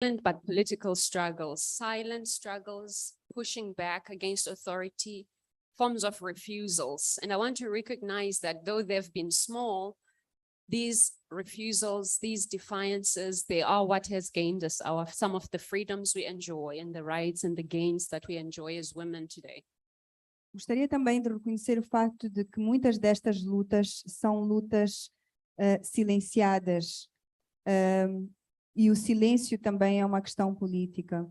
but political struggles, silent struggles, pushing back against authority, forms of refusals. And I want to recognize that though they've been small, these refusals, these defiances, they are what has gained us some of the freedoms we enjoy and the rights and the gains that we enjoy as women today. Gostaria também de reconhecer o facto de que muitas destas lutas são lutas silenciadas, e o silêncio também é uma questão política.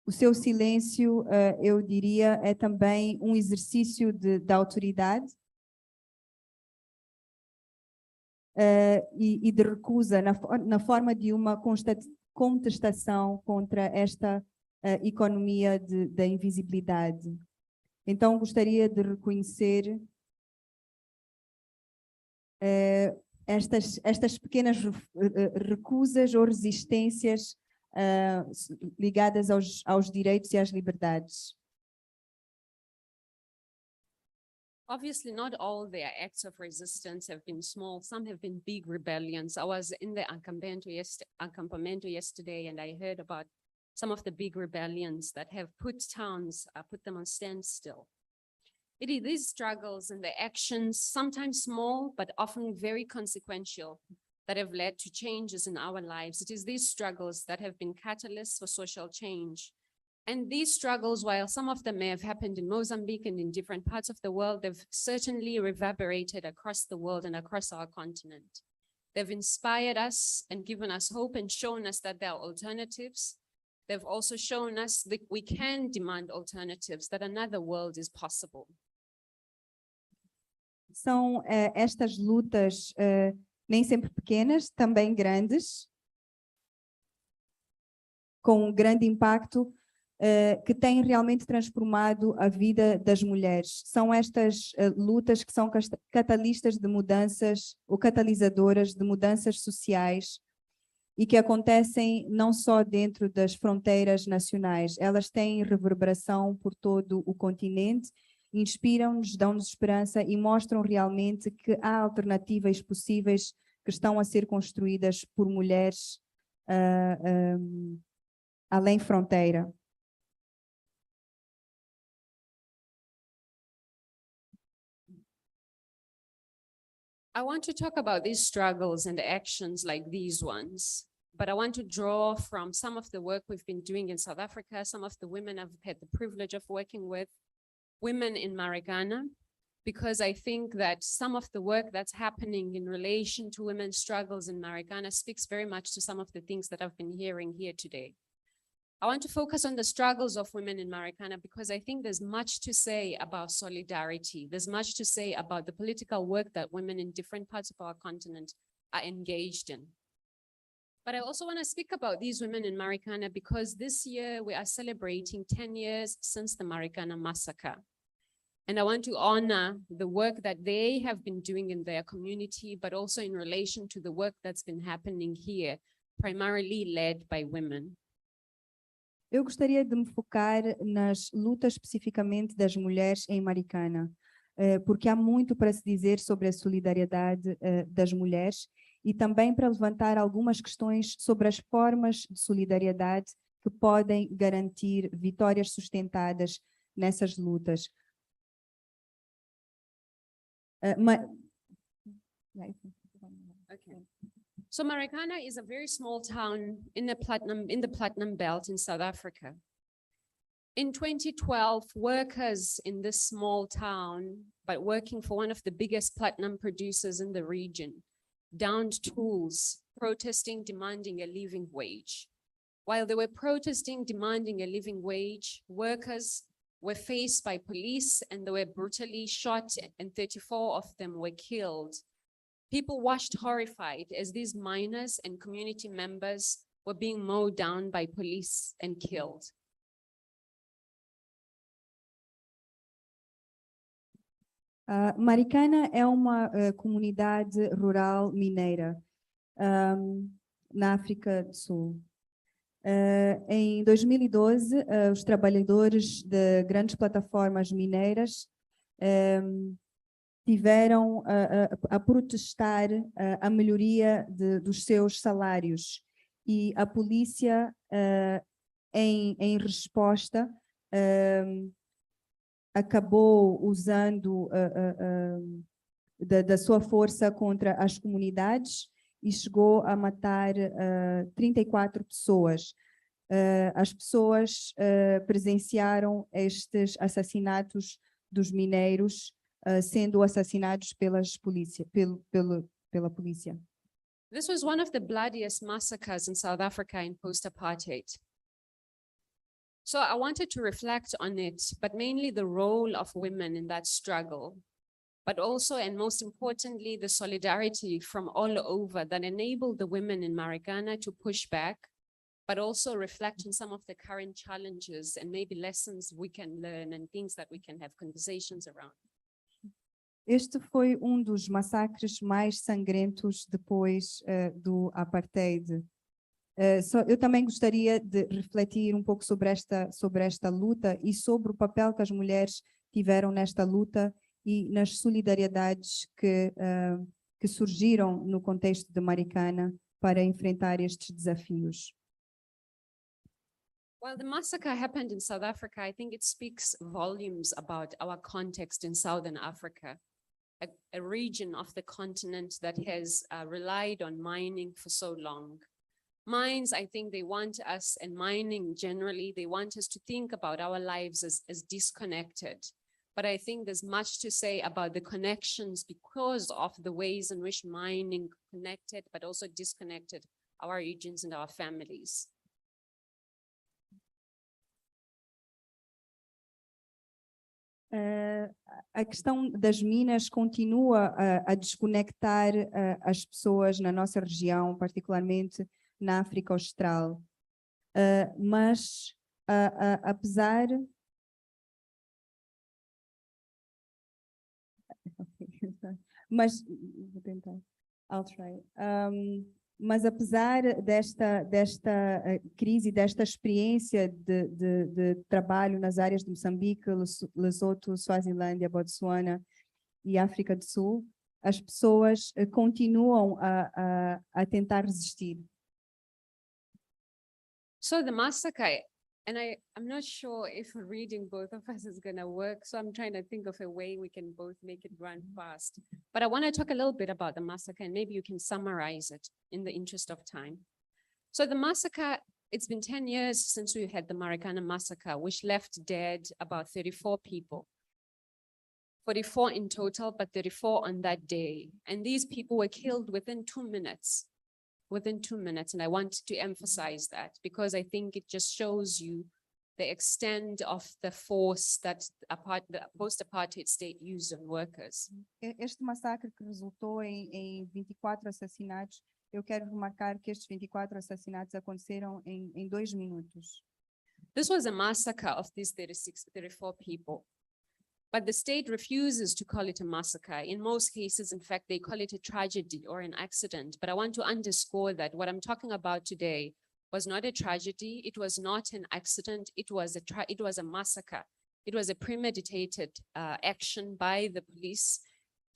O seu silêncio, eu diria, é também um exercício de autoridade e de recusa na forma de uma contestação contra esta economia da invisibilidade. Então, gostaria de reconhecer estas pequenas recusas ou resistências ligadas aos direitos e às liberdades. Obviously, not all their acts of resistance have been small. Some have been big rebellions. I was in the acampamento yesterday, and I heard about some of the big rebellions that have put towns, put them on standstill. It is these struggles and the actions, sometimes small, but often very consequential, that have led to changes in our lives. It is these struggles that have been catalysts for social change. And these struggles, while some of them may have happened in Mozambique and in different parts of the world, they've certainly reverberated across the world and across our continent. They've inspired us and given us hope and shown us that there are alternatives. They've also shown us that we can demand alternatives, that another world is possible. São estas lutas nem sempre pequenas, também grandes, com um grande impacto, que têm realmente transformado a vida das mulheres. São estas lutas que são catalistas de mudanças, ou catalisadoras de mudanças sociais, e que acontecem não só dentro das fronteiras nacionais, elas têm reverberação por todo o continente, inspiram-nos, dão-nos esperança e mostram realmente que há alternativas possíveis que estão a ser construídas por mulheres além fronteira. I want to talk about these struggles and actions like these ones, but I want to draw from some of the work we've been doing in South Africa, some of the women I've had the privilege of working with, women in Marikana, because I think that some of the work that's happening in relation to women's struggles in Marikana speaks very much to some of the things that I've been hearing here today. I want to focus on the struggles of women in Marikana because I think there's much to say about solidarity. There's much to say about the political work that women in different parts of our continent are engaged in. But I also want to speak about these women in Marikana because this year we are celebrating 10 years since the Marikana massacre. And I want to honor the work that they have been doing in their community, but also in relation to the work that's been happening here, primarily led by women. Eu gostaria de me focar nas lutas especificamente das mulheres em Marikana, porque há muito para se dizer sobre a solidariedade das mulheres e também para levantar algumas questões sobre as formas de solidariedade que podem garantir vitórias sustentadas nessas lutas. Okay. So Marikana is a very small town in the Platinum Belt in South Africa. In 2012, workers in this small town, but working for one of the biggest platinum producers in the region, downed tools, protesting, demanding a living wage. While they were protesting, demanding a living wage, workers were faced by police and they were brutally shot and 34 of them were killed. People watched horrified as these miners and community members were being mowed down by police and killed. Marikana é uma comunidade rural mineira na África do Sul. Em 2012, os trabalhadores de grandes plataformas mineiras tiveram a protestar a melhoria dos seus salários e a polícia, em resposta, acabou usando da sua força contra as comunidades e chegou a matar 34 pessoas. As pessoas presenciaram estes assassinatos dos mineiros sendo assassinados pela polícia. This was one of the bloodiest massacres in South Africa in post-apartheid. So I wanted to reflect on it, but mainly the role of women in that struggle, but also, and most importantly, the solidarity from all over that enabled the women in Marikana to push back, but also reflect on some of the current challenges and maybe lessons we can learn and things that we can have conversations around. Este foi dos massacres mais sangrentos depois do apartheid. Eu também gostaria de refletir um pouco sobre esta luta e sobre o papel que as mulheres tiveram nesta luta e nas solidariedades que surgiram no contexto de Marikana para enfrentar estes desafios. While the massacre happened in South Africa, I think it speaks volumes about our context in Southern Africa, a region of the continent that has relied on mining for so long. Mines, I think they want us, and mining generally, they want us to think about our lives as disconnected. But I think there's much to say about the connections because of the ways in which mining connected, but also disconnected our regions and our families. A questão das minas continua a desconectar as pessoas na nossa região, particularmente na África Austral. Mas, apesar... Mas, vou tentar. I'll try. Mas apesar desta crise, desta experiência de trabalho nas áreas de Moçambique, Lesoto, Suazilândia, Botsuana e África do Sul, as pessoas continuam a tentar resistir. So the massacre, and I'm not sure if reading both of us is going to work, so I'm trying to think of a way we can both make it run fast. But I want to talk a little bit about the massacre, and maybe you can summarize it in the interest of time. So the massacre, it's been 10 years since we had the Marikana massacre, which left dead about 34 people. 44 in total, but 34 on that day. And these people were killed within 2 minutes. Within 2 minutes, and I want to emphasize that because I think it just shows you the extent of the force that the post-apartheid state used on workers. Este massacre que resultou em 24 assassinatos, eu quero remarcar que estes 24 assassinatos aconteceram em 2 minutos. This was a massacre of these 34 people. But the state refuses to call it a massacre. In most cases, in fact, they call it a tragedy or an accident. But I want to underscore that what I'm talking about today was not a tragedy. It was not an accident. It was a massacre. It was a premeditated action by the police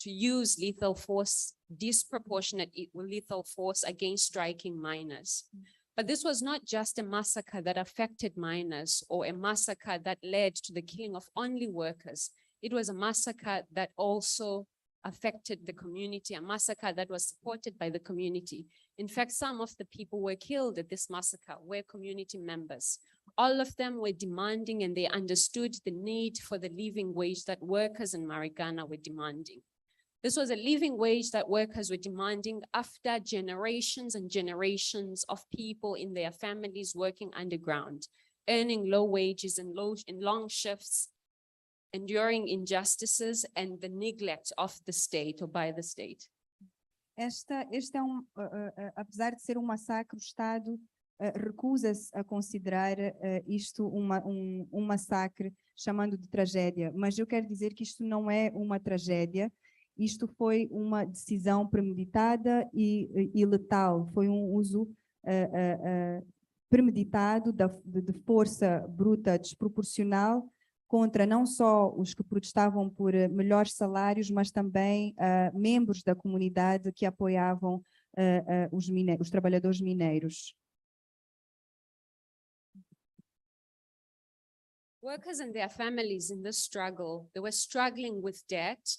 to use lethal force, disproportionate lethal force against striking miners. But this was not just a massacre that affected miners or a massacre that led to the killing of only workers. It was a massacre that also affected the community, a massacre that was supported by the community. In fact, some of the people were killed at this massacre were community members. All of them were demanding, and they understood the need for the living wage that workers in Marikana were demanding. This was a living wage that workers were demanding after generations and generations of people in their families working underground, earning low wages and long shifts, enduring injustices and the neglect of the state or by the state. Este apesar de ser massacre, o Estado recusa-se a considerar isto um massacre, chamando de tragédia. Mas eu quero dizer que isto não é uma tragédia. Isto foi uma decisão premeditada e letal. Foi uso premeditado de força bruta, desproporcional, contra não só os que protestavam por melhores salários, mas também membros da comunidade que apoiavam os trabalhadores mineiros. Workers and their families in this struggle, they were struggling with debt.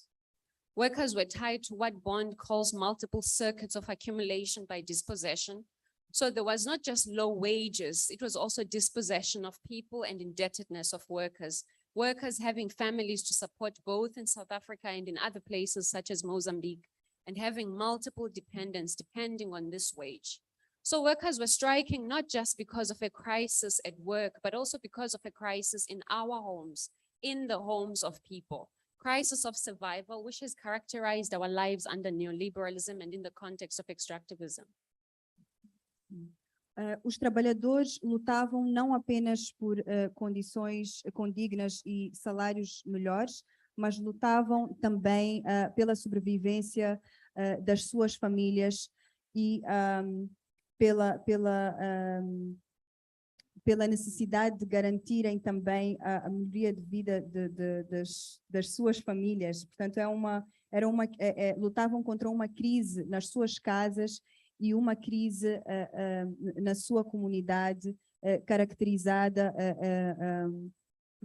Workers were tied to what bond calls multiple circuits of accumulation by dispossession. So there was not just low wages, it was also dispossession of people and indebtedness of workers. Workers having families to support both in South Africa and in other places such as Mozambique, and having multiple dependents depending on this wage. So workers were striking not just because of a crisis at work, but also because of a crisis in our homes, in the homes of people. Crisis of survival, which has characterized our lives under neoliberalism and in the context of extractivism. Os trabalhadores lutavam não apenas por condições condignas e salários melhores, mas lutavam também pela sobrevivência das suas famílias e pela necessidade de garantirem também a melhoria de vida das suas famílias. Portanto, lutavam contra uma crise nas suas casas e uma crise na sua comunidade caracterizada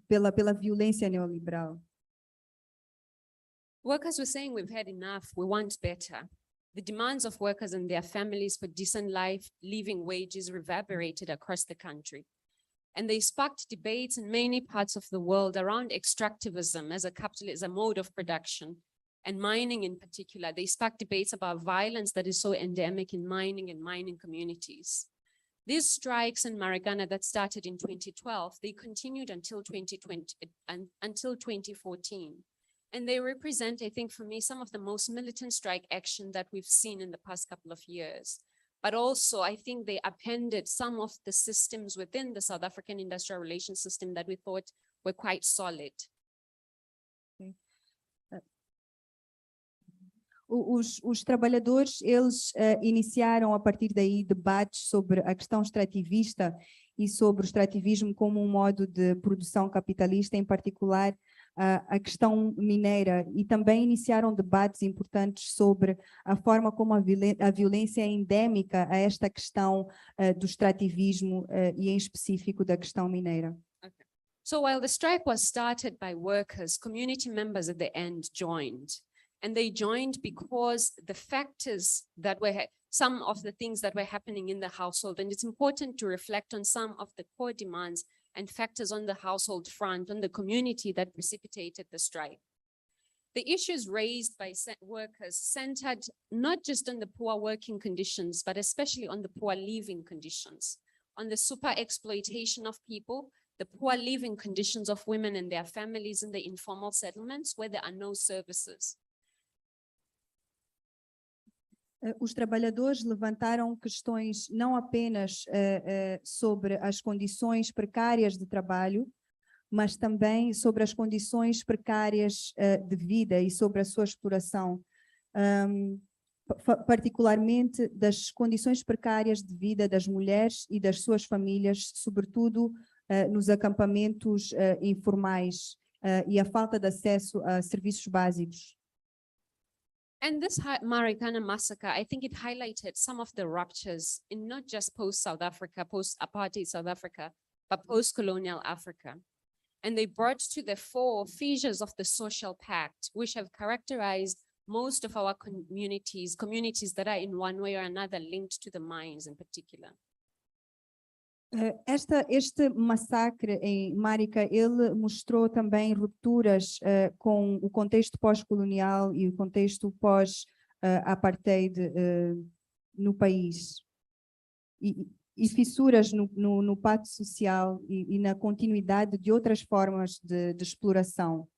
pela violência neoliberal. Workers were saying we've had enough, we want better. The demands of workers and their families for decent life, living wages reverberated across the country. And they sparked debates in many parts of the world around extractivism as a mode of production, and mining in particular. They sparked debates about violence that is so endemic in mining and mining communities. These strikes in Marikana that started in 2012, they continued until 2014. And they represent, I think, for me, some of the most militant strike action that we've seen in the past couple of years. But also, I think they appended some of the systems within the South African industrial relations system that we thought were quite solid. Os trabalhadores, eles iniciaram a partir daí debates sobre a questão extrativista e sobre o extrativismo como um modo de produção capitalista, em particular a questão mineira, e também iniciaram debates importantes sobre a forma como a violência é endémica a esta questão do extrativismo e em específico da questão mineira. Okay. So while the strike was started by workers, community members at the end joined. And they joined because the factors that were, some of the things that were happening in the household, and it's important to reflect on some of the core demands and factors on the household front, on the community that precipitated the strike. The issues raised by workers centered not just on the poor working conditions, but especially on the poor living conditions, on the super exploitation of people, the poor living conditions of women and their families in the informal settlements where there are no services. Os trabalhadores levantaram questões não apenas sobre as condições precárias de trabalho, mas também sobre as condições precárias de vida e sobre a sua exploração, particularmente das condições precárias de vida das mulheres e das suas famílias, sobretudo nos acampamentos informais e a falta de acesso a serviços básicos. And this Marikana massacre, I think it highlighted some of the ruptures in not just post-South Africa, post-apartheid South Africa, but post-colonial Africa. And they brought to the fore fissures of the social pact, which have characterized most of our communities that are in one way or another linked to the mines in particular. Este massacre em Marica, ele mostrou também rupturas com o contexto pós-colonial e o contexto pós-apartheid no país. E fissuras no pacto social e na continuidade de outras formas de exploração.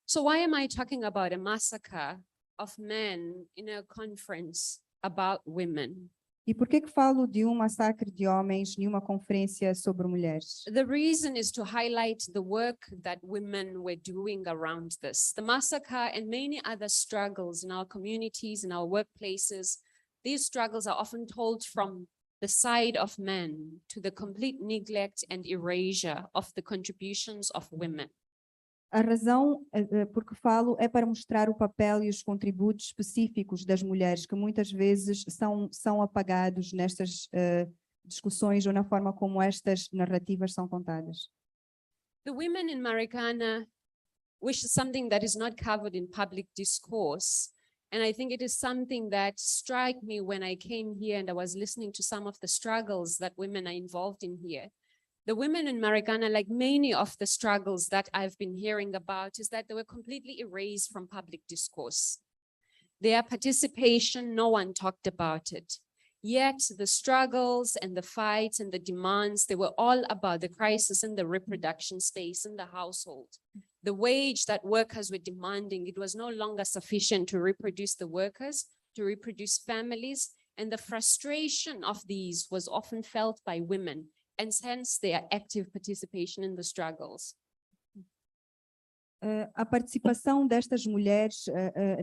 So why am I talking about a massacre of men in a conference about women? E por que falo de massacre de homens em uma conferência sobre mulheres? The reason is to highlight the work that women were doing around this. The massacre and many other struggles in our communities, in our workplaces, these struggles are often told from the side of men to the complete neglect and erasure of the contributions of women. A razão por que falo é para mostrar o papel e os contributos específicos das mulheres, que muitas vezes são apagados nestas discussões ou na forma como estas narrativas são contadas. The women in Marikana, which is something that is not covered in public discourse, and I think it is something that struck me when I came here and I was listening to some of the struggles that women are involved in here. The women in Marikana, like many of the struggles that I've been hearing about, is that they were completely erased from public discourse. Their participation, no one talked about it. Yet the struggles and the fights and the demands, they were all about the crisis in the reproduction space in the household. The wage that workers were demanding, it was no longer sufficient to reproduce the workers, to reproduce families, and the frustration of these was often felt by women, and hence their active participation in the struggles. A participação destas mulheres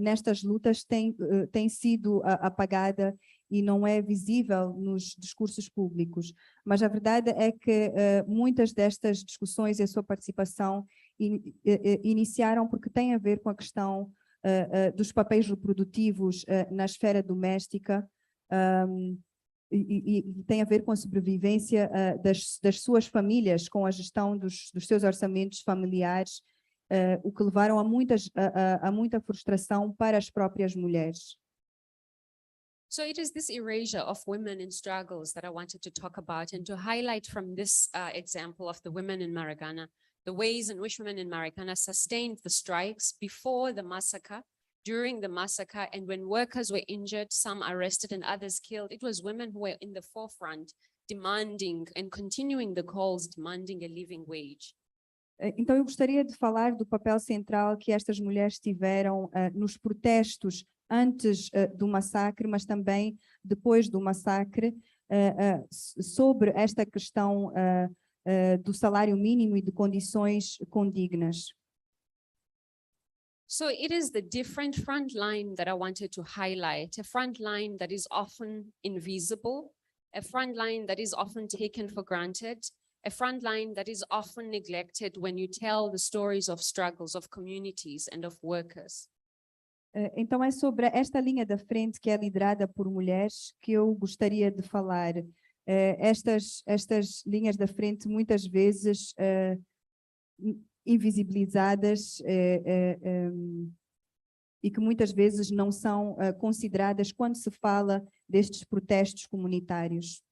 nestas lutas tem sido apagada e não é visível nos discursos públicos. Mas a verdade é que muitas destas discussões e a sua participação iniciaram porque tem a ver com a questão dos papéis reprodutivos na esfera doméstica e tem a ver com a sobrevivência das suas famílias, com a gestão dos seus orçamentos familiares, o que levaram a muita frustração para as próprias mulheres. So it is this erasure of women in struggles that I wanted to talk about and to highlight from this example of the women in Marikana, the ways in which women in Marikana sustained the strikes before the massacre, during the massacre, and when workers were injured, some arrested and others killed. It was women who were in the forefront demanding and continuing the calls, demanding a living wage. Então eu gostaria de falar do papel central que estas mulheres tiveram nos protestos antes do massacre, mas também depois do massacre, sobre esta questão do salário mínimo e de condições condignas. So it is the different front line that I wanted to highlight, a front line that is often invisible, a front line that is often taken for granted, a front line that is often neglected when you tell the stories of struggles of communities and of workers. Então é sobre esta linha da frente que é liderada por mulheres que eu gostaria de falar. Estas linhas da frente muitas vezes invisibilizadas e que muitas vezes não são consideradas quando se fala destes protestos comunitários.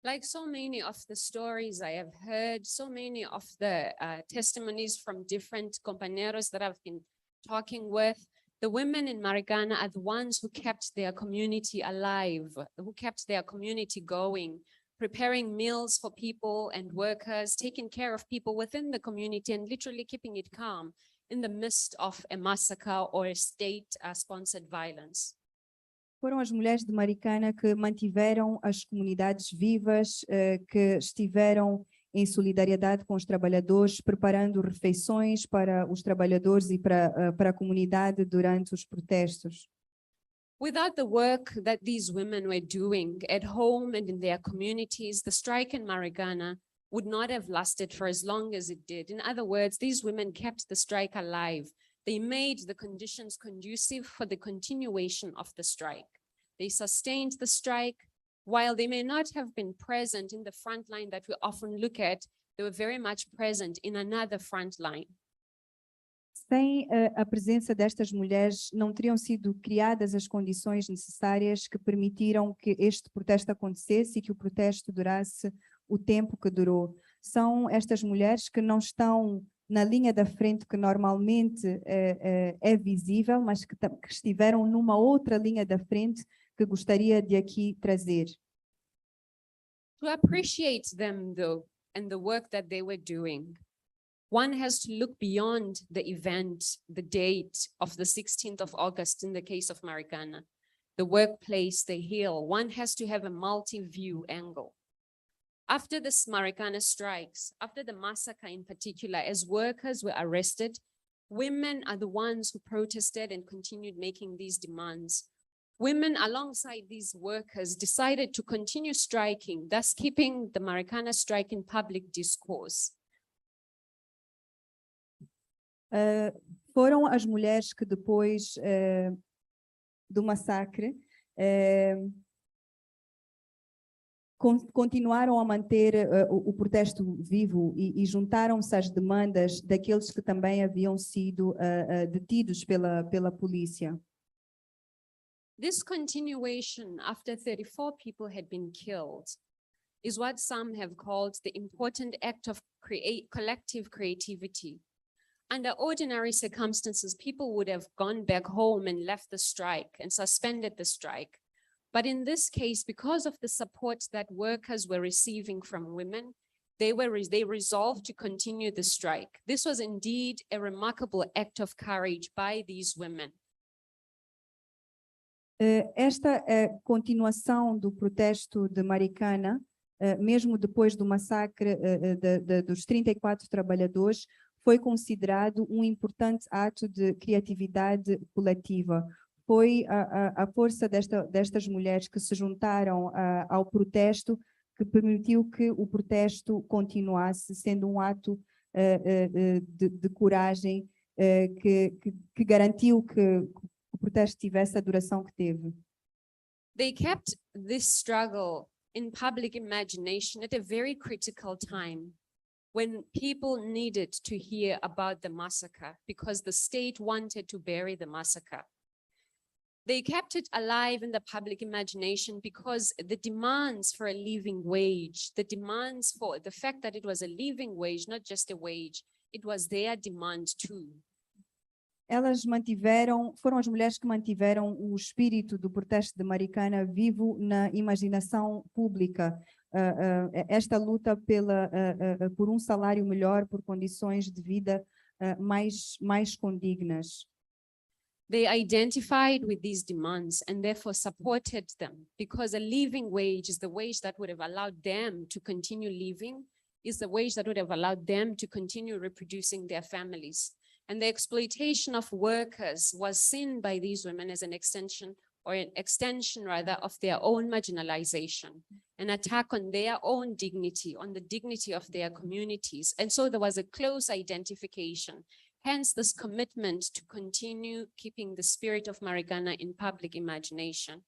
Like so many of the stories I have heard, so many of the testimonies from different compañeros that I've been talking with, the women in Marikana are the ones who kept their community alive, who kept their community going, preparing meals for people and workers, taking care of people within the community and literally keeping it calm in the midst of a massacre or a state-sponsored violence. Foram as mulheres de Marikana que mantiveram as comunidades vivas, que estiveram em solidariedade com os trabalhadores, preparando refeições para os trabalhadores e para a comunidade durante os protestos. Without the work that these women were doing at home and in their communities, the strike in Marikana would not have lasted for as long as it did. In other words, these women kept the strike alive. They made the conditions conducive for the continuation of the strike. They sustained the strike. While they may not have been present in the front line that we often look at, they were very much present in another front line. Sem a presença destas mulheres, não teriam sido criadas as condições necessárias que permitiram que este protesto acontecesse e que o protesto durasse o tempo que durou. São estas mulheres que não estão na linha da frente que normalmente é visível, mas que estiveram numa outra linha da frente que gostaria de aqui trazer. To appreciate them, though, and the work that they were doing, one has to look beyond the event, the date of the 16th of August in the case of Marikana, the workplace, the hill. One has to have a multi-view angle. After the Marikana strikes, after the massacre in particular, as workers were arrested, women are the ones who protested and continued making these demands. Women alongside these workers decided to continue striking, thus keeping the Marikana strike in public discourse. Foram as mulheres que depois do massacre continuaram a manter o protesto vivo e juntaram-se às demandas daqueles que também haviam sido detidos pela polícia. This continuation after 34 people had been killed is what some have called the important act of collective creativity. Under ordinary circumstances, people would have gone back home and left the strike and suspended the strike. But in this case, because of the support that workers were receiving from women, they resolved to continue the strike. This was indeed a remarkable act of courage by these women. Esta continuação do protesto de Maricana, mesmo depois do massacre dos 34 trabalhadores, foi considerado um importante ato de criatividade coletiva. Foi a força destas mulheres que se juntaram ao protesto que permitiu que o protesto continuasse, sendo um ato de coragem que garantiu que o protesto tivesse a duração que teve. They kept this struggle in public imagination at a very critical time, when people needed to hear about the massacre because the state wanted to bury the massacre. They kept it alive in the public imagination because the demands for a living wage, the demands for the fact that it was a living wage, not just a wage, it was their demand too. Foram as mulheres que mantiveram o espírito do protesto de Maricana vivo na imaginação pública. Esta luta por um salário melhor, por condições de vida mais condignas. They identified with these demands and therefore supported them, because a living wage is the wage that would have allowed them to continue living, is the wage that would have allowed them to continue reproducing their families. And the exploitation of workers was seen by these women as an extension rather of their own marginalization, an attack on their own dignity, on the dignity of their communities. And so there was a close identification, hence this commitment to continue keeping the spirit of Maricana in public imagination.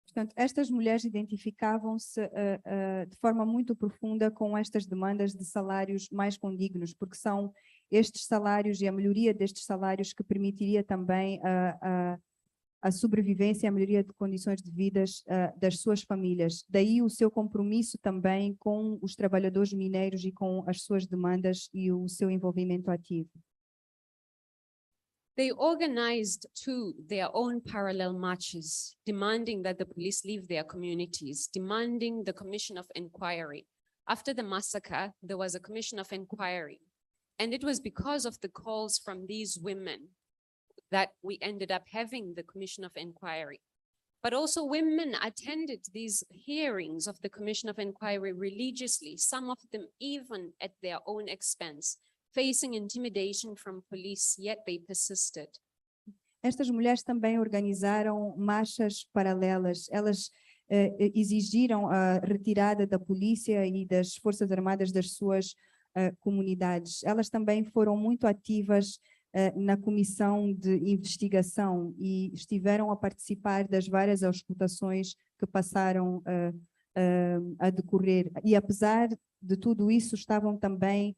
Portanto, estas mulheres identificavam-se de forma muito profunda com estas demandas de salários mais condignos, porque são estes salários e a melhoria destes salários que permitiria também a sobrevivência e a melhoria de condições de vida das suas famílias. Daí o seu compromisso também com os trabalhadores mineiros e com as suas demandas e o seu envolvimento ativo. They organized too their own parallel marches, demanding that the police leave their communities, demanding the commission of inquiry. After the massacre, there was a commission of inquiry. And it was because of the calls from these women that we ended up having the commission of inquiry. But also women attended these hearings of the commission of inquiry religiously, some of them even at their own expense, facing intimidation from police, yet they persisted. Estas mulheres também organizaram marchas paralelas. Elas exigiram a retirada da polícia e das forças armadas das suas comunidades. Elas também foram muito ativas na comissão de investigação e estiveram a participar das várias auscultações que passaram a decorrer. E apesar de tudo isso, estavam também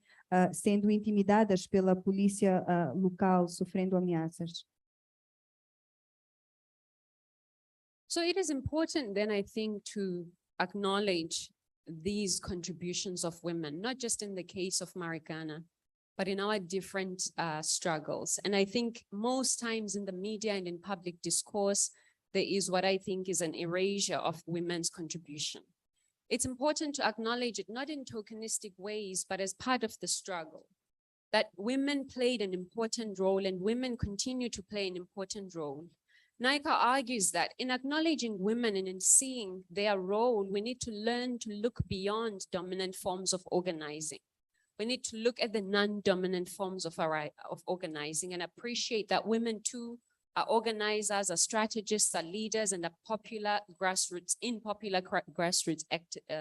sendo intimidadas pela polícia local, sofrendo ameaças. So it is important then, I think, to acknowledge these contributions of women, not just in the case of Maricana, but in our different struggles. And I think most times in the media and in public discourse, there is what I think is an erasure of women's contribution. It's important to acknowledge it not in tokenistic ways, but as part of the struggle, that women played an important role and women continue to play an important role. Nika argues that in acknowledging women and in seeing their role, we need to learn to look beyond dominant forms of organizing. We need to look at the non-dominant forms of organizing and appreciate that women too are organizers, are strategists, are leaders, and are popular grassroots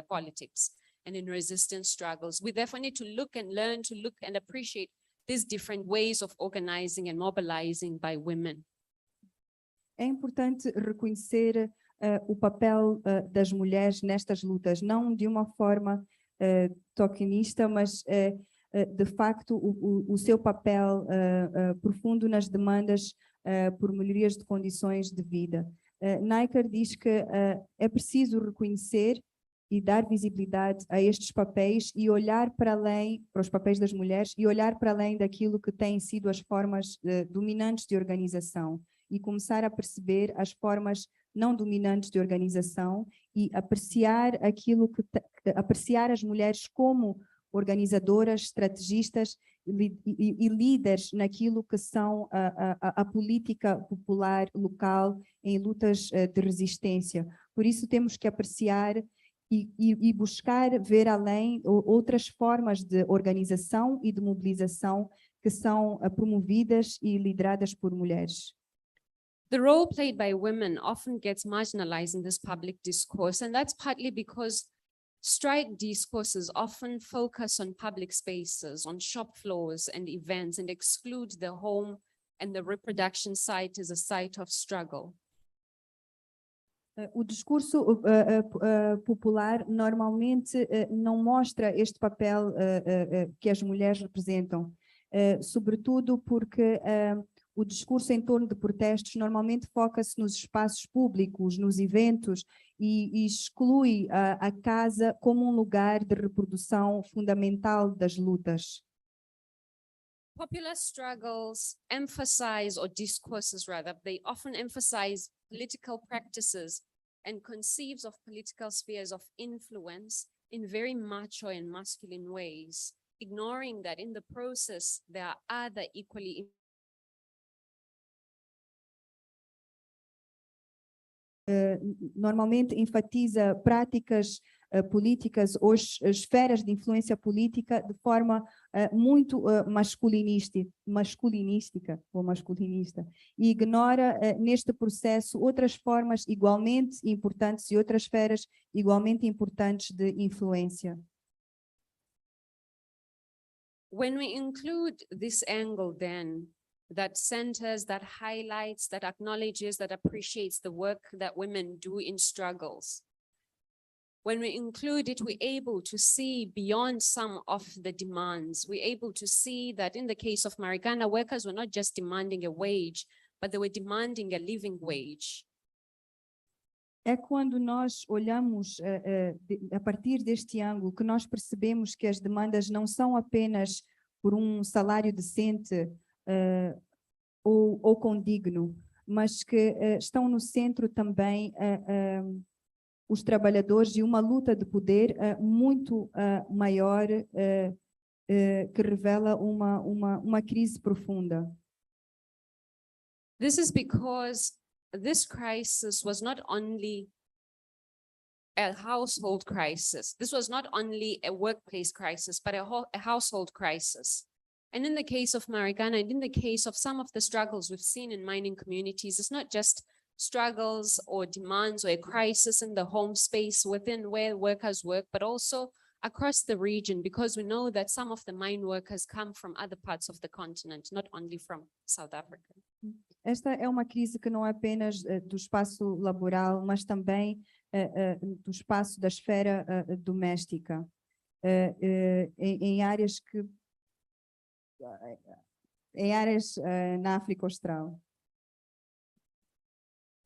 politics and in resistance struggles. We therefore need to look and learn to look and appreciate these different ways of organizing and mobilizing by women. É importante reconhecer o papel das mulheres nestas lutas, não de uma forma tokenista, mas de facto o seu papel profundo nas demandas por melhorias de condições de vida. Naiker diz que é preciso reconhecer e dar visibilidade a estes papéis e olhar para além, para os papéis das mulheres, e olhar para além daquilo que têm sido as formas dominantes de organização e começar a perceber as formas não dominantes de organização e apreciar apreciar as mulheres como organizadoras, estrategistas e líderes naquilo que são a política popular local em lutas de resistência. Por isso temos que apreciar e buscar ver além outras formas de organização e de mobilização que são promovidas e lideradas por mulheres. The role played by women often gets marginalized in this public discourse, and that's partly because strike discourses often focus on public spaces, on shop floors and events, and exclude the home and the reproduction site as a site of struggle. O discurso popular normalmente não mostra este papel que as mulheres representam, sobretudo porque o discurso em torno de protestos normalmente foca-se nos espaços públicos, nos eventos, e exclui a casa como um lugar de reprodução fundamental das lutas. Popular struggles emphasize, or discourses rather, they often emphasize political practices and conceives of political spheres of influence in very macho and masculine ways, ignoring that in the process there are other equally normalmente enfatiza práticas políticas ou esferas de influência política de forma muito masculinística ou masculinista, e ignora neste processo outras formas igualmente importantes e outras esferas igualmente importantes de influência. When we include this angle then, that centers, that highlights, that acknowledges, that appreciates the work that women do in struggles. When we include it, we're able to see beyond some of the demands. We're able to see that in the case of Marikana, workers were not just demanding a wage, but they were demanding a living wage. É quando nós olhamos a partir deste ângulo que nós percebemos que as demandas não são apenas por um salário decente ou condigno, mas que estão no centro também os trabalhadores e uma luta de poder muito maior que revela uma crise profunda. This is because this crisis was not only a household crisis. This was not only a workplace crisis, but a household crisis. And in the case of Marikana, and in the case of some of the struggles we've seen in mining communities, it's not just struggles or demands or a crisis in the home space within where workers work, but also across the region, because we know that some of the mine workers come from other parts of the continent, not only from South Africa. Esta é uma crise que não é apenas do espaço laboral, mas também do espaço da esfera doméstica, em áreas na África Austral.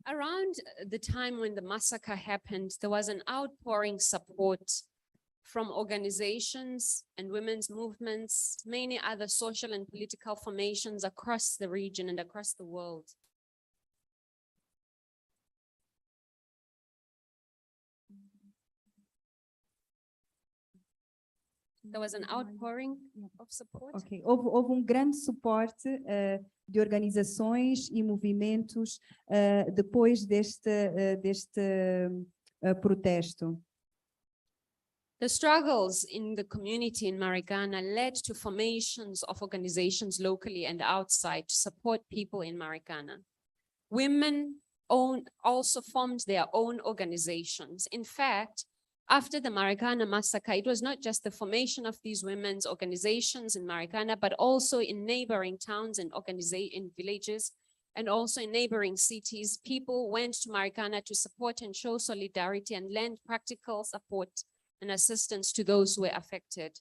Around the time when the massacre happened, there was an outpouring support from organizations and women's movements, many other social and political formations across the region and across the world. There was an outpouring of support. Okay. Houve grande suporte de organizações e movimentos depois deste protesto. The struggles in the community in Marikana led to formations of organizations locally and outside to support people in Marikana. Women also formed their own organizations. In fact, after the Marikana massacre, it was not just the formation of these women's organizations in Marikana, but also in neighboring towns and in villages and also in neighboring cities, people went to Marikana to support and show solidarity and lend practical support and assistance to those who were affected.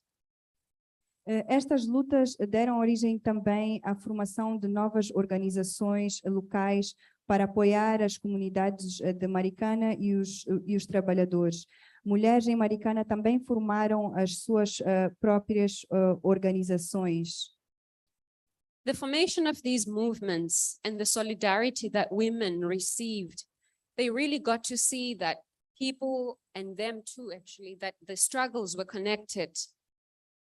Estas lutas deram origem também à formação de novas organizações locais para apoiar as comunidades de Marikana e os trabalhadores. Mulheres em Marikana também formaram as suas próprias organizações. The formation of these movements and the solidarity that women received, they really got to see that people, and them too actually, that the struggles were connected.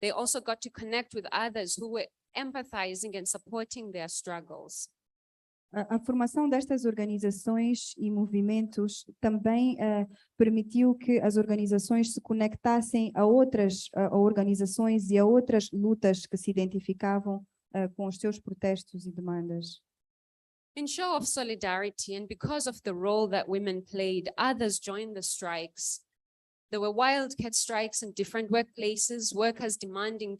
They also got to connect with others who were empathizing and supporting their struggles. A formação destas organizações e movimentos também permitiu que as organizações se conectassem a outras organizações e a outras lutas que se identificavam com os seus protestos e demandas. In show of solidarity and because of the role that women played, others joined the strikes. There were wildcat strikes in different workplaces, workers demanding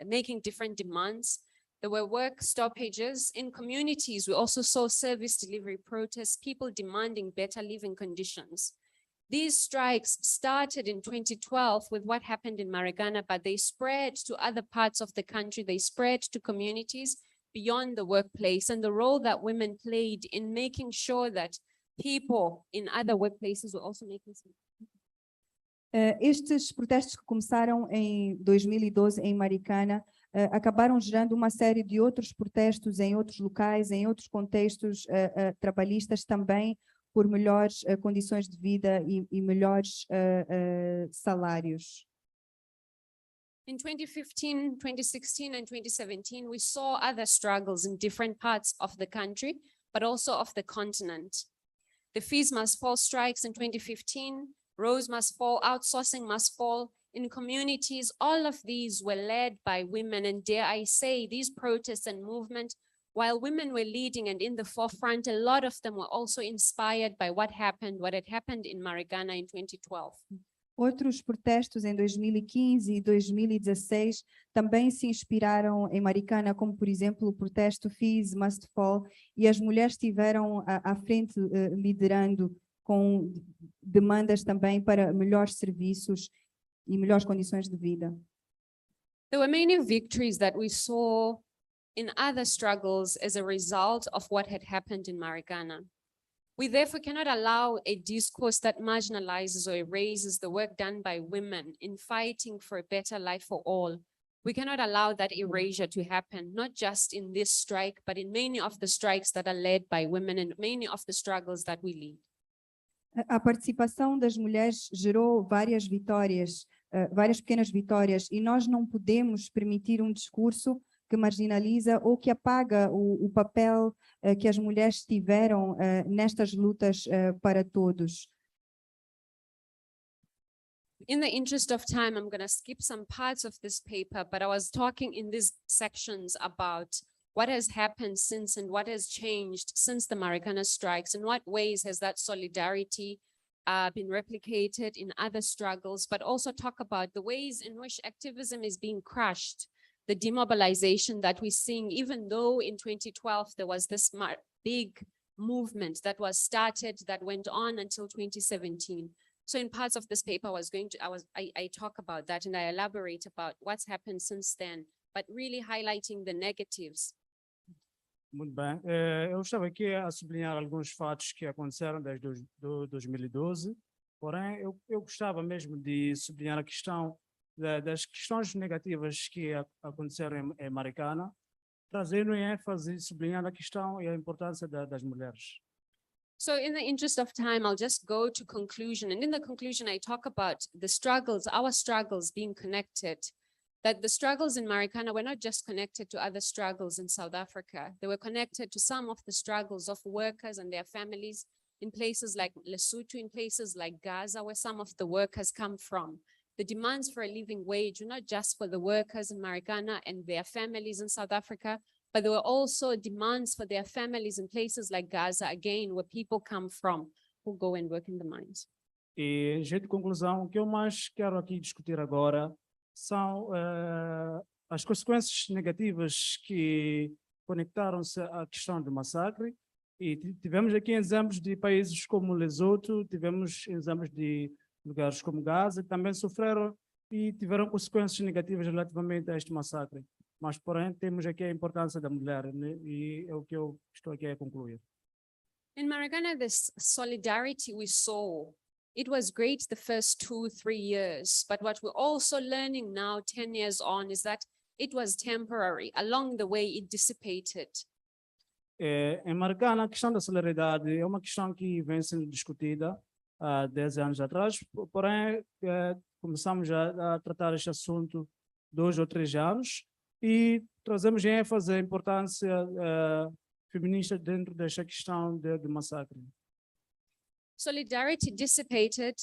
making different demands. There were work stoppages. In communities, we also saw service delivery protests, people demanding better living conditions. These strikes started in 2012 with what happened in Marikana, but they spread to other parts of the country. They spread to communities beyond the workplace, and the role that women played in making sure that people in other workplaces were also making some. Estes protestos que começaram em 2012 em Marikana acabaram gerando uma série de outros protestos em outros locais, em outros contextos trabalhistas também, por melhores condições de vida e melhores salários. In 2015, 2016, and 2017, we saw other struggles in different parts of the country, but also of the continent. The fees must fall strikes in 2015, Rose must fall, outsourcing must fall. In communities, all of these were led by women, and dare I say, these protests and movement, while women were leading and in the forefront, a lot of them were also inspired by what had happened in Marikana in 2012. Outros protestos em 2015 e 2016 também se inspiraram em Marikana, como por exemplo o protesto Fees Must Fall, e as mulheres estiveram à frente liderando com demandas também para melhores serviços e melhores condições de vida. There were many victories that we saw in other struggles as a result of what had happened in Marikana. We therefore cannot allow a discourse that marginalizes or erases the work done by women in fighting for a better life for all. We cannot allow that erasure to happen, not just in this strike, but in many of the strikes that are led by women and many of the struggles that we lead. A participação das mulheres gerou várias vitórias, várias pequenas vitórias, e nós não podemos permitir um discurso que marginaliza ou que apaga o papel que as mulheres tiveram nestas lutas para todos. In the interest of time, I'm going to skip some parts of this paper, but I was talking in these sections about what has happened since and what has changed since the Marikana strikes. In what ways has that solidarity been replicated in other struggles, but also talk about the ways in which activism is being crushed, the demobilization that we're seeing, even though in 2012 there was this big movement that was started that went on until 2017. So in parts of this paper, I talk about that and I elaborate about what's happened since then, but really highlighting the negatives. Muito bem. Eu estava aqui a sublinhar alguns fatos que aconteceram desde 2012, porém eu gostava mesmo de sublinhar a questão das questões negativas que aconteceram em Marikana, trazendo em ênfase, sublinhando a questão e a importância das mulheres. So in the interest of time, I'll just go to conclusion. And in the conclusion, I talk about the struggles, our struggles being connected, that the struggles in Marikana were not just connected to other struggles in South Africa. They were connected to some of the struggles of workers and their families in places like Lesotho, in places like Gaza, where some of the workers come from. The demands for a living wage were not just for the workers in Marikana and their families in South Africa, but there were also demands for their families in places like Gaza, again, where people come from, who go and work in the mines. E, em jeito de conclusão, o que eu mais quero aqui discutir agora são as consequências negativas que conectaram-se à questão do massacre e tivemos aqui exemplos de países como Lesoto, tivemos exemplos de lugares como Gaza, que também sofreram e tiveram consequências negativas relativamente a este massacre. Mas, porém, temos aqui a importância da mulher, né? E é o que eu estou aqui a concluir. In Marikana, this solidarity we saw, it was great the first 2-3 years, but what we're also learning now, 10 years on, is that it was temporary. Along the way, it dissipated. Em Maricana, a questão da solidariedade é uma questão que vem sendo discutida há 10 anos atrás, porém, começamos a tratar este assunto 2 ou 3 anos e trazemos em ênfase a importância feminista dentro desta questão de massacre. Solidarity dissipated,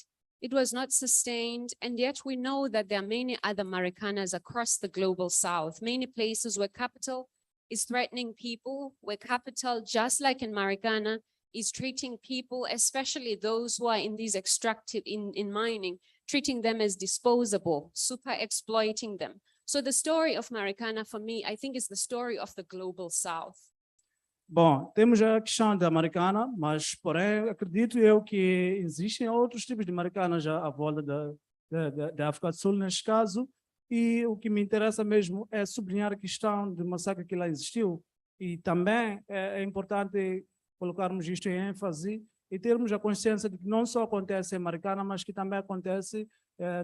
it was not sustained, and yet we know that there are many other Maricanas across the global south, many places where capital is threatening people, where capital, just like in Marikana, is treating people, especially those who are in these extractive, in mining, treating them as disposable, super exploiting them. So the story of Marikana, for me, I think is the story of the global south. Bom, temos a questão da Maricana, mas, porém, acredito eu que existem outros tipos de Maricanas à volta da África do Sul, neste caso, e o que me interessa mesmo é sublinhar a questão do massacre que lá existiu. E também é importante colocarmos isto em ênfase e termos a consciência de que não só acontece em Maricana, mas que também acontece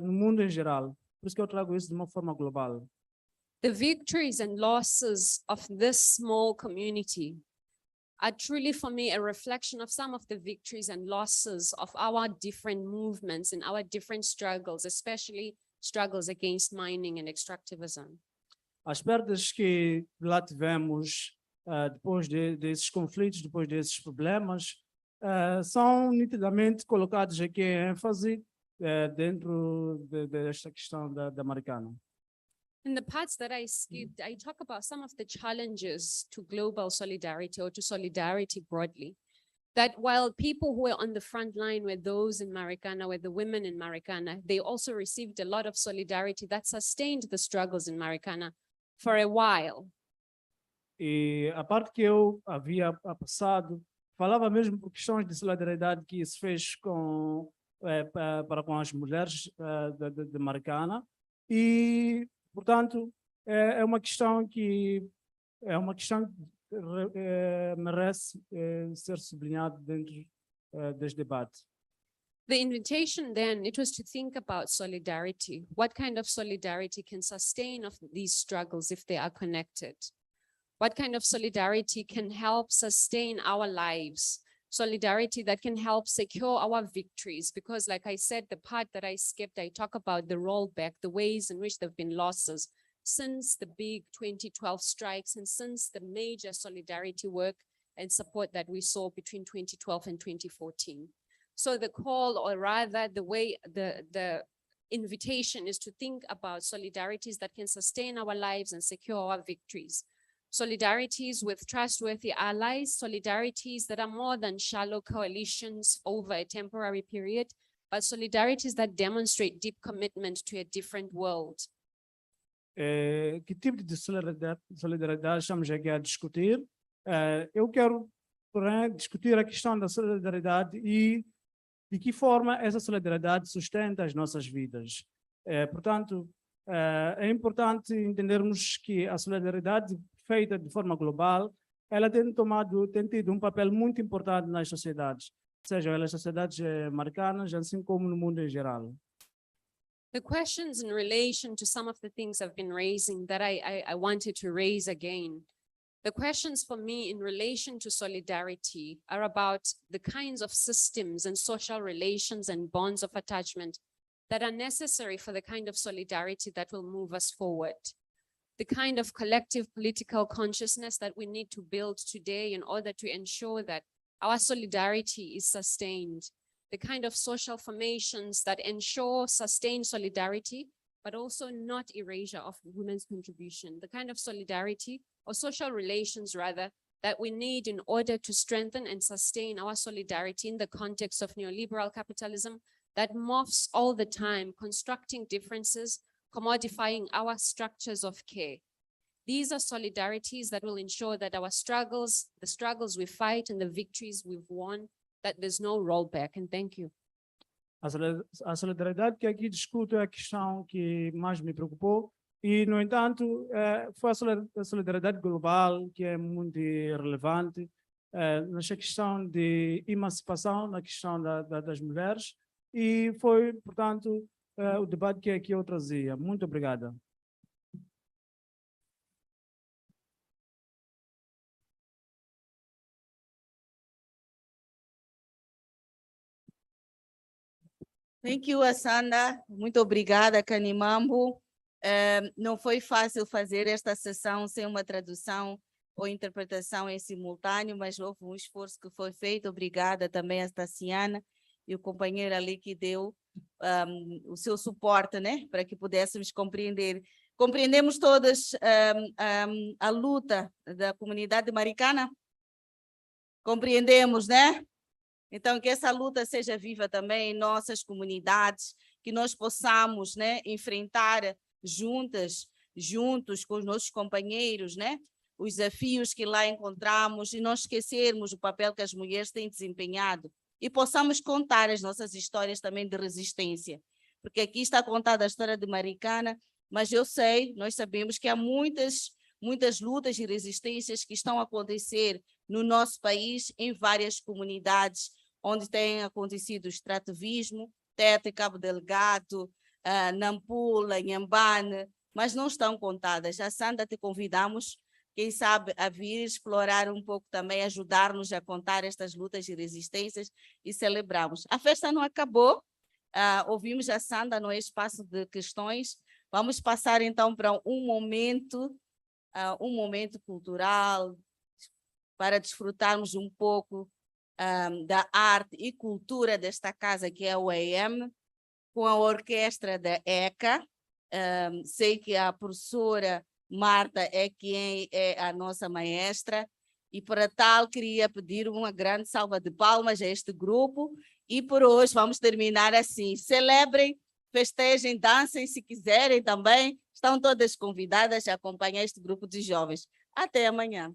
no mundo em geral. Por isso que eu trago isso de uma forma global. The victories and losses of this small community are truly, for me, a reflection of some of the victories and losses of our different movements and our different struggles, especially struggles against mining and extractivism. As perdas que lá tivemos depois desses conflitos, depois desses problemas, são nitidamente colocados aqui em ênfase dentro desta questão da Maricana. In the parts that I skipped, I talk about some of the challenges to global solidarity or to solidarity broadly. That while people who were on the front line were those in Marikana, were the women in Marikana, they also received a lot of solidarity that sustained the struggles in Marikana for a while. E a parte que eu havia passado, falava mesmo por questões de solidariedade que se fez para com as mulheres de Maricana e, portanto, é uma questão que merece ser sublinhado dentro deste debate. The invitation then, it was to think about solidarity. What kind of solidarity can sustain of these struggles if they are connected? What kind of solidarity can help sustain our lives? Solidarity that can help secure our victories. Because like I said, the part that I skipped, I talk about the rollback, the ways in which there have been losses since the big 2012 strikes and since the major solidarity work and support that we saw between 2012 and 2014. So the call, or rather the way, the invitation is to think about solidarities that can sustain our lives and secure our victories. Solidarities with trustworthy allies, solidarities that are more than shallow coalitions over a temporary period, but solidarities that demonstrate deep commitment to a different world. Que tipo de solidariedade estamos aqui a discutir? Eu quero, porém, discutir a questão da solidariedade e de que forma essa solidariedade sustenta as nossas vidas. Portanto, é importante entendermos que a solidariedade feita de forma global, ela tem tido um papel muito importante nas sociedades, sejam elas sociedades marcanas, assim como no mundo em geral. The questions in relation to some of the things I've been raising that I wanted to raise again. The questions for me in relation to solidarity are about the kinds of systems and social relations and bonds of attachment that are necessary for the kind of solidarity that will move us forward. The kind of collective political consciousness that we need to build today in order to ensure that our solidarity is sustained. The kind of social formations that ensure sustained solidarity, but also not erasure of women's contribution. The kind of solidarity or social relations rather that we need in order to strengthen and sustain our solidarity in the context of neoliberal capitalism that morphs all the time, constructing differences, commodifying our structures of care. These are solidarities that will ensure that our struggles, the struggles we fight and the victories we've won, that there's no rollback. And thank you. A solidariedade que aqui discuto é a questão que mais me preocupou e, no entanto, foi a solidariedade global que é muito relevante nessa questão de emancipação, na questão das mulheres e foi, portanto, o debate que aqui eu trazia. Muito obrigada. Thank you, Asanda. Muito obrigada, Kanimambo. Não foi fácil fazer esta sessão sem uma tradução ou interpretação em simultâneo, mas houve um esforço que foi feito. Obrigada também a Tassiana e o companheiro ali que deu o seu suporte, né, para que pudéssemos compreender. Compreendemos todas a luta da comunidade maricana? Compreendemos, né? Então, que essa luta seja viva também em nossas comunidades, que nós possamos, né, enfrentar juntos com os nossos companheiros, né, os desafios que lá encontramos e não esquecermos o papel que as mulheres têm desempenhado e possamos contar as nossas histórias também de resistência. Porque aqui está contada a história de Maricana, mas nós sabemos que há muitas lutas e resistências que estão a acontecer no nosso país, em várias comunidades, onde tem acontecido o extrativismo, Tete, Cabo Delgado, Nampula, Inhambane, mas não estão contadas. A Sandra, te convidamos, quem sabe, a vir explorar um pouco também, ajudar-nos a contar estas lutas e resistências e celebramos. A festa não acabou, ouvimos a Sandra no espaço de questões. Vamos passar então para um momento cultural, para desfrutarmos um pouco da arte e cultura desta casa, que é o AM, com a orquestra da ECA. Sei que a professora Marta é quem é a nossa maestra, e para tal queria pedir uma grande salva de palmas a este grupo, e por hoje vamos terminar assim. Celebrem, festejem, dancem se quiserem também. Estão todas convidadas a acompanhar este grupo de jovens. Até amanhã.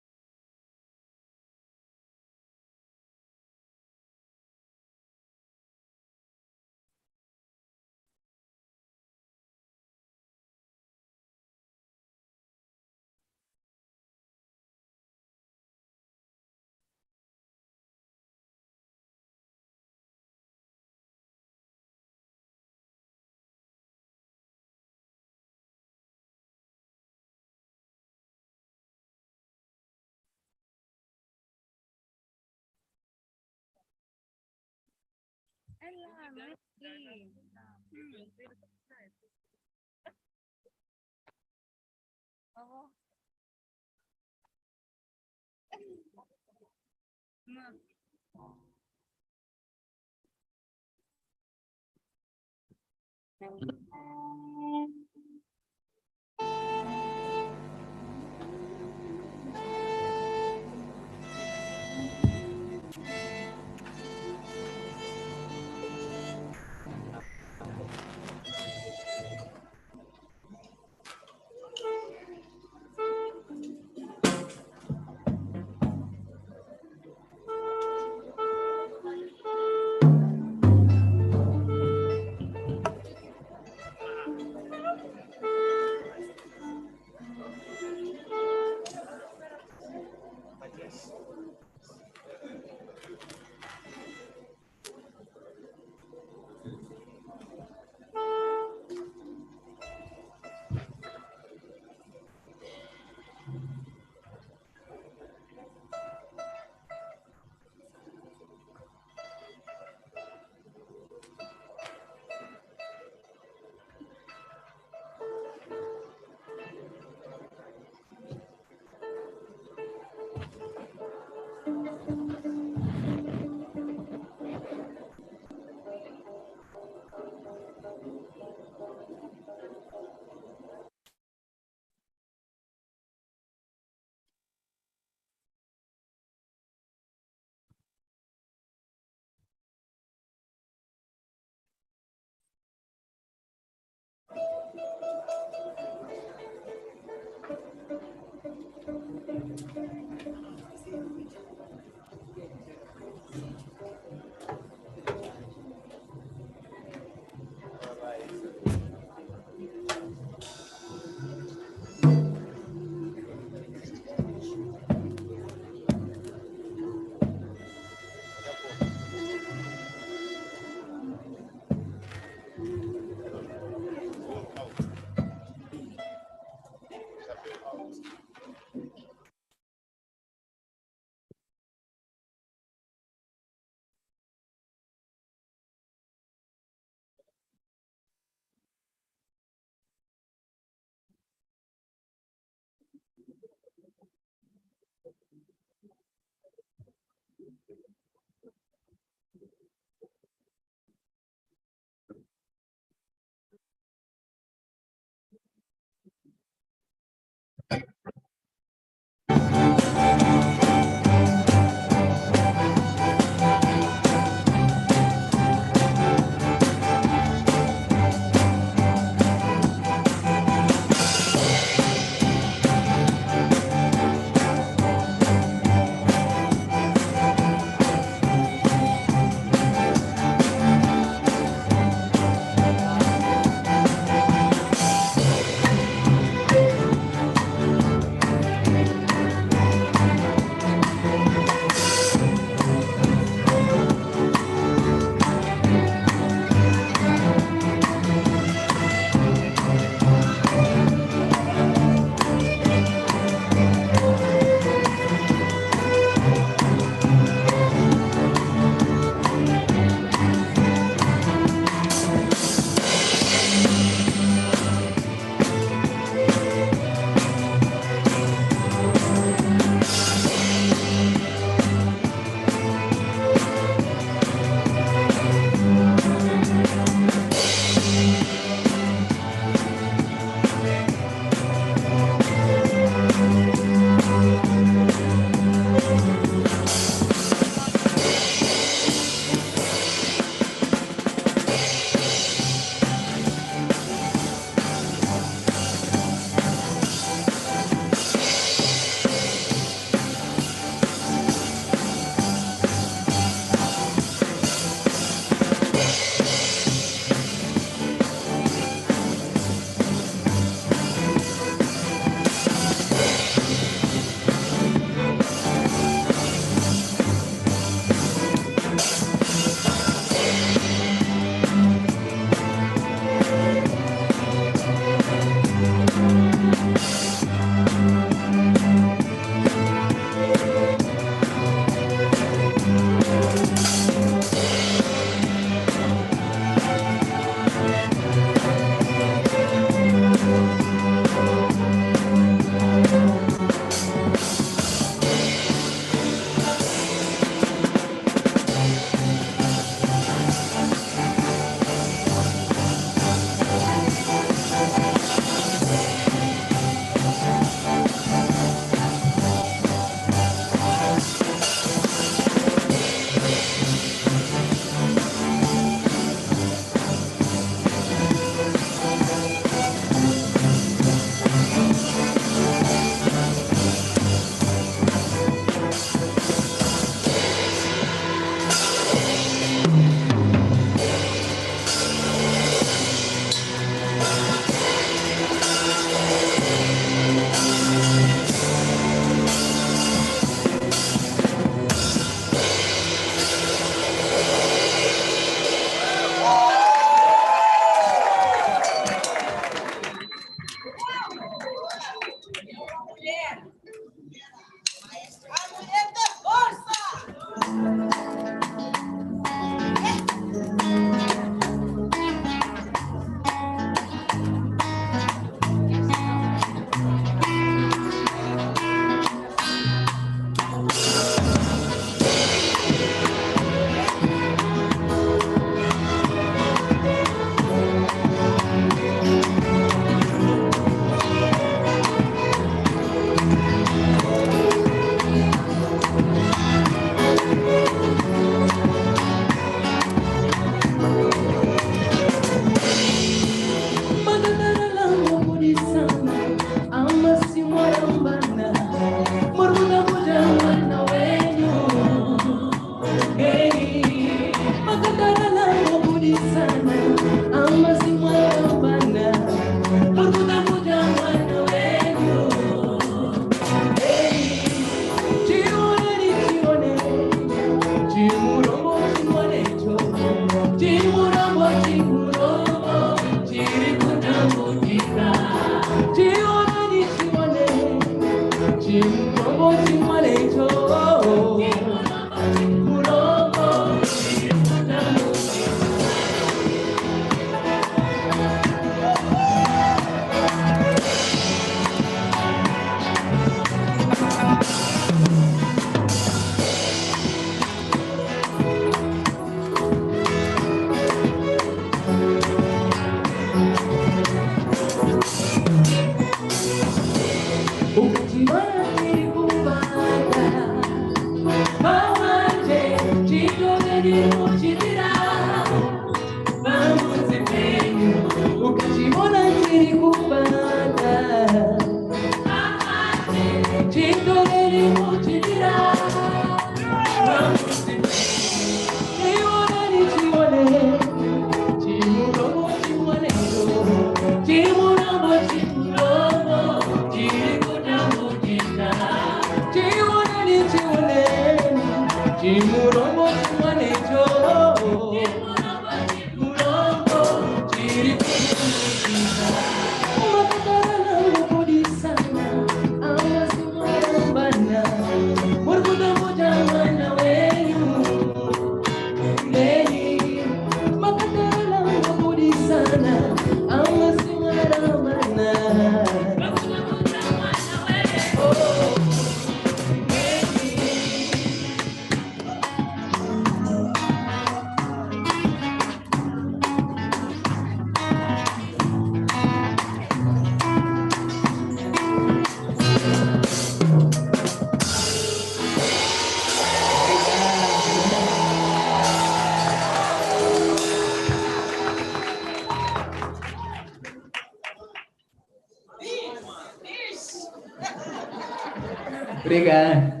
Obrigado.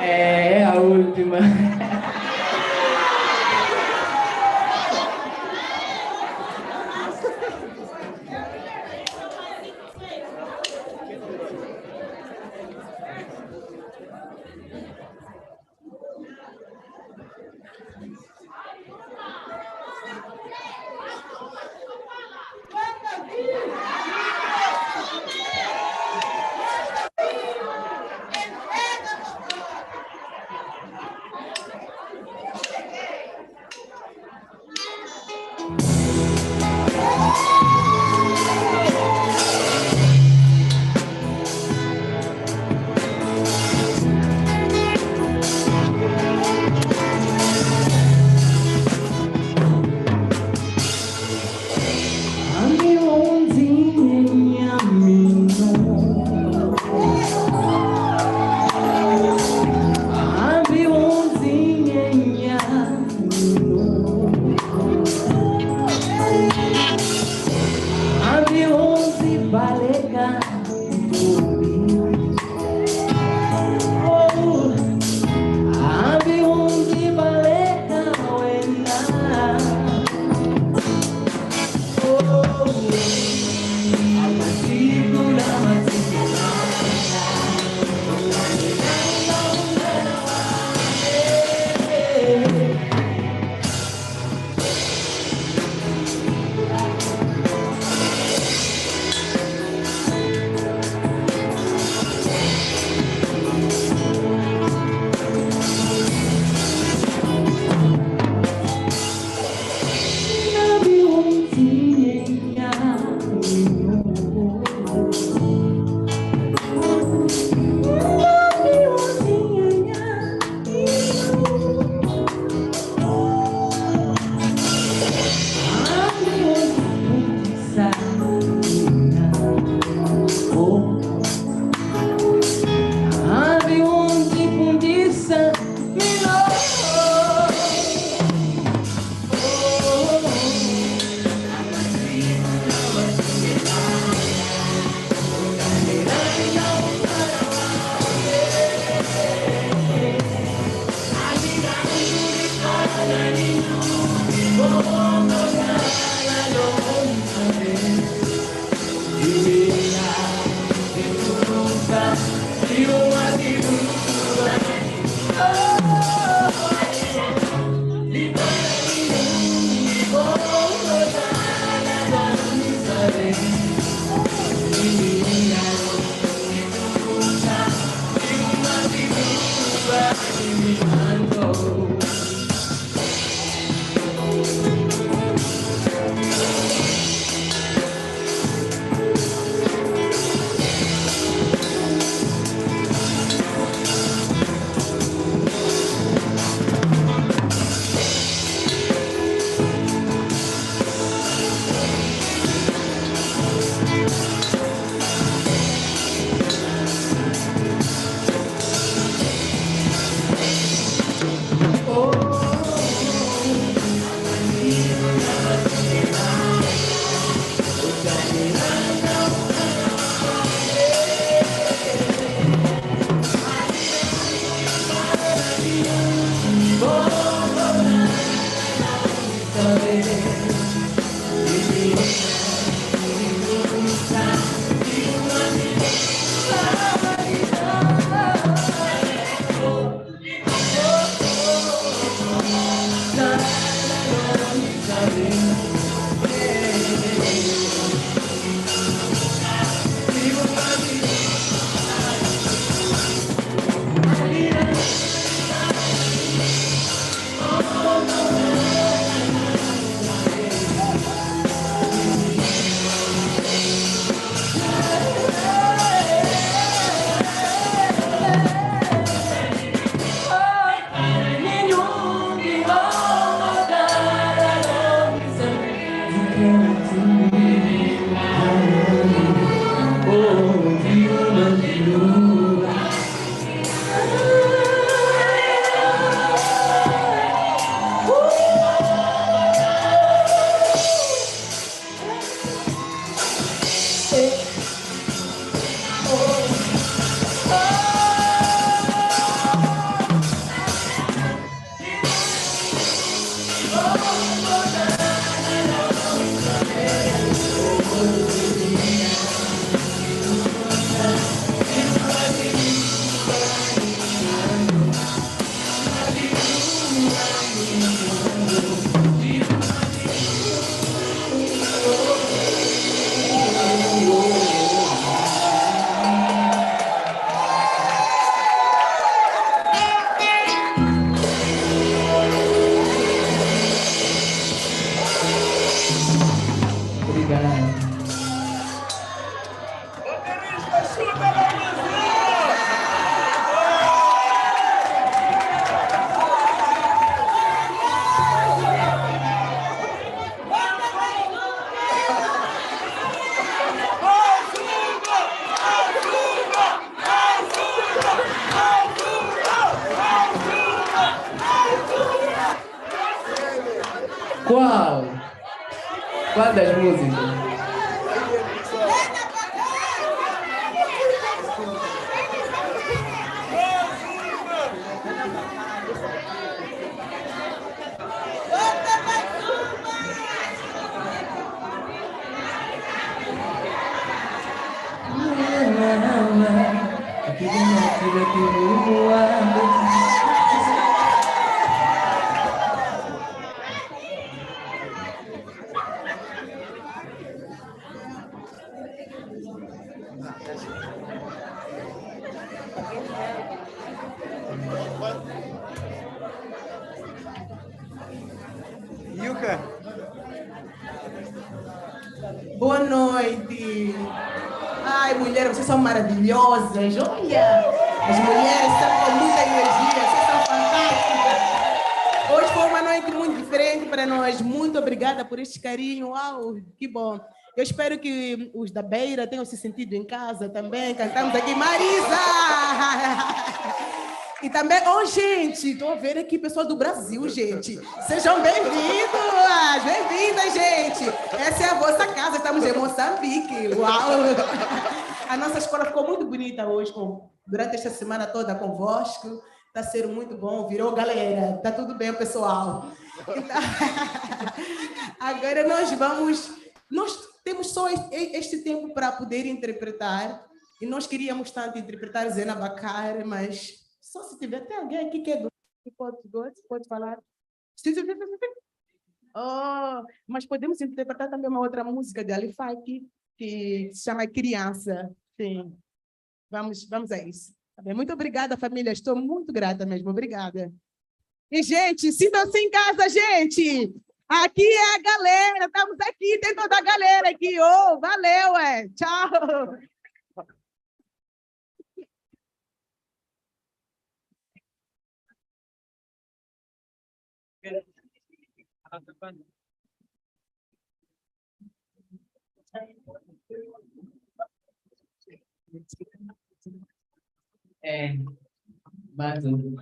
É a última. Qual? Qual das músicas? Yuka. Boa noite. Ai, mulheres, vocês são maravilhosas. Olha, as mulheres estão com muita energia, vocês são fantásticas. Hoje foi uma noite muito diferente para nós. Muito obrigada por este carinho. Uau, que bom. Eu espero que os da Beira tenham se sentido em casa também. Cantamos aqui, Marisa! E também, gente, estou a ver aqui pessoas do Brasil, gente. Sejam bem-vindos, bem-vindas, gente. Essa é a vossa casa, estamos em Moçambique. Uau! A nossa escola ficou muito bonita hoje, durante esta semana toda convosco. Está sendo muito bom, virou galera. Está tudo bem, pessoal. Então, agora nós temos só este tempo para poder interpretar. E nós queríamos tanto interpretar Zena Bacar, mas... Só se tiver, tem alguém aqui que é do... Pode falar? Oh, mas podemos interpretar também uma outra música de Alifak, que se chama Criança. Sim. Vamos a isso. Tá bem? Muito obrigada, família. Estou muito grata mesmo. Obrigada. E, gente, sintam-se em casa, gente. Aqui é a galera. Estamos aqui. Tem toda a galera aqui. Oh, valeu, Tchau. É, Batu.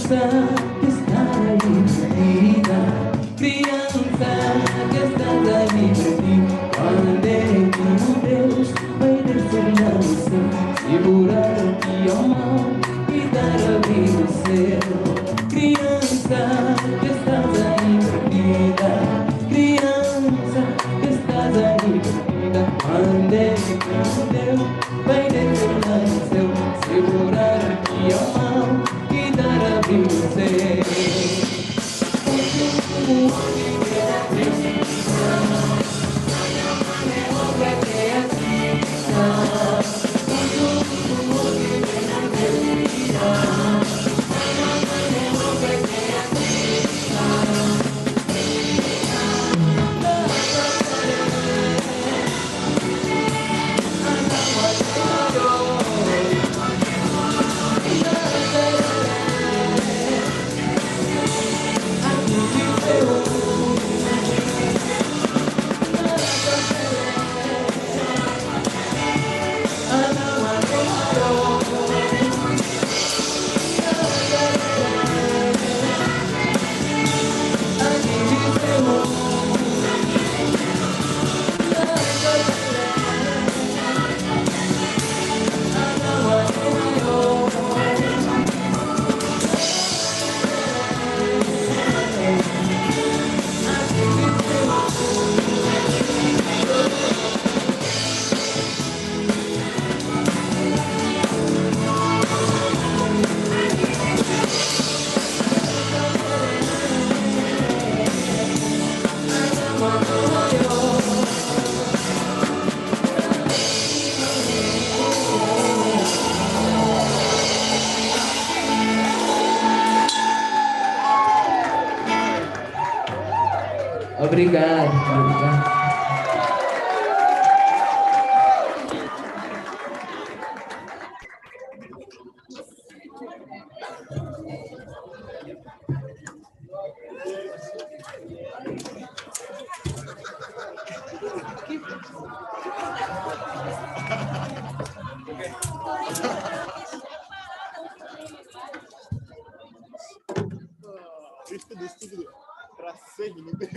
Criança que está aí perdida, criança que está aí perdida, quando é que Deus vai descer lá no céu, segurar-te a mão e dar a vida ao céu? Criança que estás aí perdida, criança que estás aí perdida, quando é que Deus vai descer lá no céu, segurar-te a mão e dar a vida ao céu? Obrigado, obrigado. Estúpido. Pra 6 minutos.